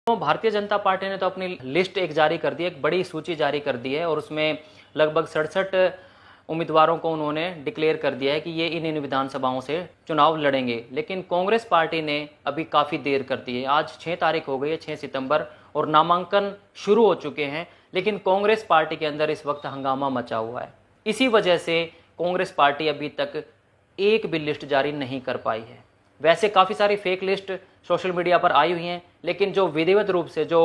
तो भारतीय जनता पार्टी ने तो अपनी लिस्ट एक जारी कर दी है, एक बड़ी सूची जारी कर दी है और उसमें लगभग 67 उम्मीदवारों को उन्होंने डिक्लेयर कर दिया है कि ये इन विधानसभाओं से चुनाव लड़ेंगे। लेकिन कांग्रेस पार्टी ने अभी काफ़ी देर कर दी है। आज 6 तारीख हो गई है, 6 सितंबर, और नामांकन शुरू हो चुके हैं, लेकिन कांग्रेस पार्टी के अंदर इस वक्त हंगामा मचा हुआ है। इसी वजह से कांग्रेस पार्टी अभी तक एक भी लिस्ट जारी नहीं कर पाई है। वैसे काफ़ी सारी फेक लिस्ट सोशल मीडिया पर आई हुई हैं, लेकिन जो विधिवत रूप से जो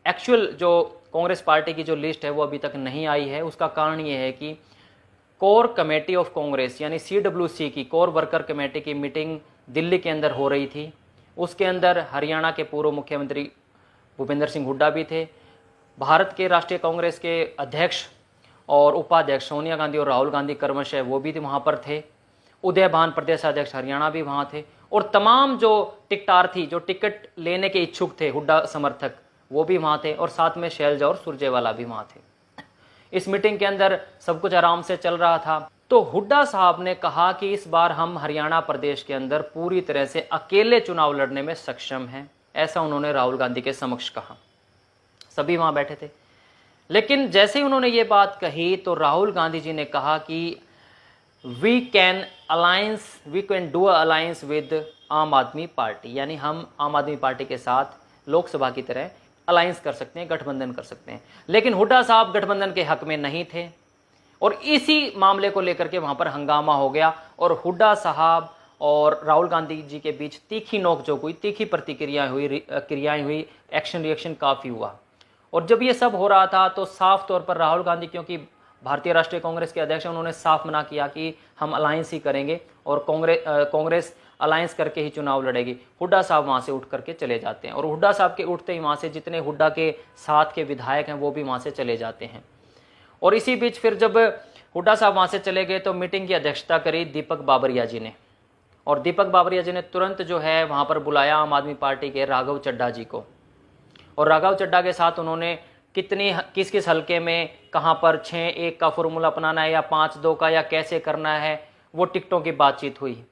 एक्चुअल जो कांग्रेस पार्टी की जो लिस्ट है वो अभी तक नहीं आई है। उसका कारण ये है कि कोर कमेटी ऑफ कांग्रेस यानी CWC की कोर वर्कर कमेटी की मीटिंग दिल्ली के अंदर हो रही थी। उसके अंदर हरियाणा के पूर्व मुख्यमंत्री भूपेंद्र सिंह हुड्डा भी थे, भारत के राष्ट्रीय कांग्रेस के अध्यक्ष और उपाध्यक्ष सोनिया गांधी और राहुल गांधी क्रमशः वो भी वहाँ पर थे, उदय भान प्रदेश अध्यक्ष हरियाणा भी वहाँ थे, और तमाम जो टिकटार्थी जो टिकट लेने के इच्छुक थे हुड्डा समर्थक वो भी वहाँ थे, और साथ में शैलजा और सुरजेवाला भी वहाँ थे। इस मीटिंग के अंदर सब कुछ आराम से चल रहा था। तो हुड्डा साहब ने कहा कि इस बार हम हरियाणा प्रदेश के अंदर पूरी तरह से अकेले चुनाव लड़ने में सक्षम हैं, ऐसा उन्होंने राहुल गांधी के समक्ष कहा। सभी वहाँ बैठे थे। लेकिन जैसे ही उन्होंने ये बात कही तो राहुल गांधी जी ने कहा कि we can do alliance with Aam Aadmi party, यानी हम आम आदमी पार्टी के साथ लोकसभा की तरह अलायंस कर सकते हैं, गठबंधन कर सकते हैं। लेकिन हुड्डा साहब गठबंधन के हक में नहीं थे और इसी मामले को लेकर के वहां पर हंगामा हो गया और हुड्डा साहब और राहुल गांधी जी के बीच तीखी नोकझोंक हुई, तीखी क्रियाएं हुई, एक्शन रिएक्शन काफ़ी हुआ। और जब ये सब हो रहा था तो साफ तौर पर राहुल गांधी, क्योंकि भारतीय राष्ट्रीय कांग्रेस के अध्यक्ष, उन्होंने साफ मना किया कि हम अलायंस ही करेंगे और कांग्रेस अलायंस करके ही चुनाव लड़ेगी। हुड्डा साहब वहाँ से उठ करके चले जाते हैं और हुड्डा साहब के उठते ही वहाँ से जितने हुड्डा के साथ के विधायक हैं वो भी वहाँ से चले जाते हैं। और इसी बीच फिर जब हुड्डा साहब वहाँ से चले गए तो मीटिंग की अध्यक्षता करी दीपक बाबरिया जी ने, और दीपक बाबरिया जी ने तुरंत जो है वहाँ पर बुलाया आम आदमी पार्टी के राघव चड्ढा जी को, और राघव चड्ढा के साथ उन्होंने किस किस हल्के में कहाँ पर 6-1 का फॉर्मूला अपनाना है या 5-2 का या कैसे करना है, वो टिकटों की बातचीत हुई।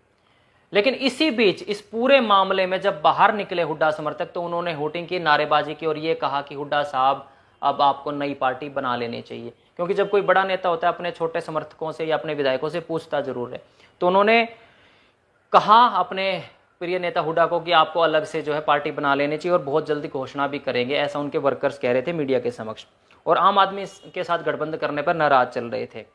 लेकिन इसी बीच इस पूरे मामले में जब बाहर निकले हुड्डा समर्थक तो उन्होंने होर्डिंग की, नारेबाजी की और ये कहा कि हुड्डा साहब अब आपको नई पार्टी बना लेनी चाहिए, क्योंकि जब कोई बड़ा नेता होता है अपने छोटे समर्थकों से या अपने विधायकों से पूछता जरूर है। तो उन्होंने कहा अपने प्रिय नेता हुड्डा को कि आपको अलग से जो है पार्टी बना लेनी चाहिए और बहुत जल्दी घोषणा भी करेंगे, ऐसा उनके वर्कर्स कह रहे थे मीडिया के समक्ष, और आम आदमी के साथ गठबंधन करने पर नाराज चल रहे थे।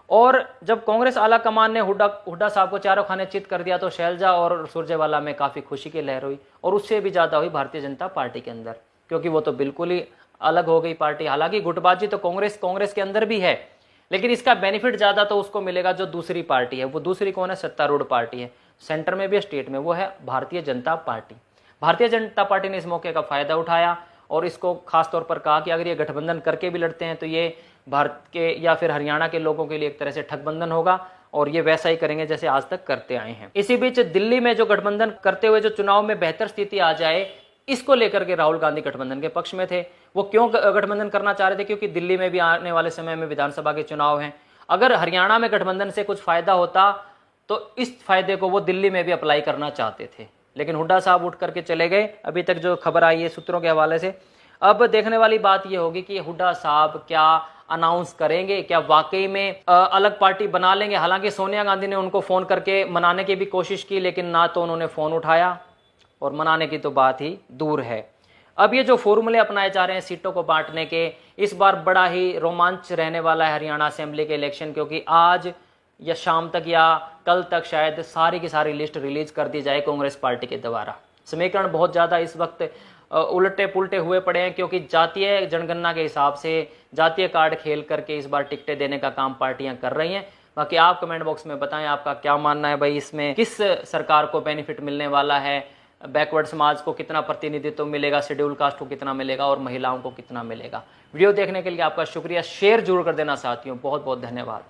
और जब कांग्रेस आला कमान ने हुड्डा साहब को चारों खाने चित कर दिया तो शैलजा और सुरजेवाला में काफ़ी खुशी की लहर हुई, और उससे भी ज़्यादा हुई भारतीय जनता पार्टी के अंदर, क्योंकि वो तो बिल्कुल ही अलग हो गई पार्टी। हालांकि गुटबाजी तो कांग्रेस के अंदर भी है, लेकिन इसका बेनिफिट ज़्यादा तो उसको मिलेगा जो दूसरी पार्टी है। वो दूसरी कौन है? सत्तारूढ़ पार्टी है, सेंटर में भी स्टेट में, वो है भारतीय जनता पार्टी। भारतीय जनता पार्टी ने इस मौके का फ़ायदा उठाया और इसको खास तौर पर कहा कि अगर ये गठबंधन करके भी लड़ते हैं तो ये भारत के या फिर हरियाणा के लोगों के लिए एक तरह से ठगबंधन होगा, और ये वैसा ही करेंगे जैसे आज तक करते आए हैं। इसी बीच दिल्ली में जो गठबंधन करते हुए जो चुनाव में बेहतर स्थिति आ जाए, इसको लेकर के राहुल गांधी गठबंधन के पक्ष में थे। वो क्यों गठबंधन करना चाह रहे थे? क्योंकि दिल्ली में भी आने वाले समय में विधानसभा के चुनाव हैं। अगर हरियाणा में गठबंधन से कुछ फायदा होता तो इस फायदे को वो दिल्ली में भी अप्लाई करना चाहते थे, लेकिन हुड्डा साहब उठ करके चले गए। अभी तक जो खबर आई है सूत्रों के हवाले से, अब देखने वाली बात ये होगी कि हुड्डा साहब क्या अनाउंस करेंगे, क्या वाकई में अलग पार्टी बना लेंगे। हालांकि सोनिया गांधी ने उनको फ़ोन करके मनाने की भी कोशिश की, लेकिन ना तो उन्होंने फ़ोन उठाया और मनाने की तो बात ही दूर है। अब ये जो फॉर्मूले अपनाए जा रहे हैं सीटों को बांटने के, इस बार बड़ा ही रोमांच रहने वाला है हरियाणा असेंबली के इलेक्शन, क्योंकि आज या शाम तक या कल तक शायद सारी की सारी लिस्ट रिलीज कर दी जाए कांग्रेस पार्टी के द्वारा। समीकरण बहुत ज़्यादा इस वक्त उल्टे पुल्टे हुए पड़े हैं, क्योंकि जातीय जनगणना के हिसाब से जातीय कार्ड खेल करके इस बार टिकटें देने का काम पार्टियां कर रही हैं। बाकी आप कमेंट बॉक्स में बताएं आपका क्या मानना है भाई, इसमें किस सरकार को बेनिफिट मिलने वाला है, बैकवर्ड समाज को कितना प्रतिनिधित्व मिलेगा, शेड्यूल कास्ट को कितना मिलेगा और महिलाओं को कितना मिलेगा। वीडियो देखने के लिए आपका शुक्रिया। शेयर जरूर कर देना साथियों, बहुत बहुत धन्यवाद।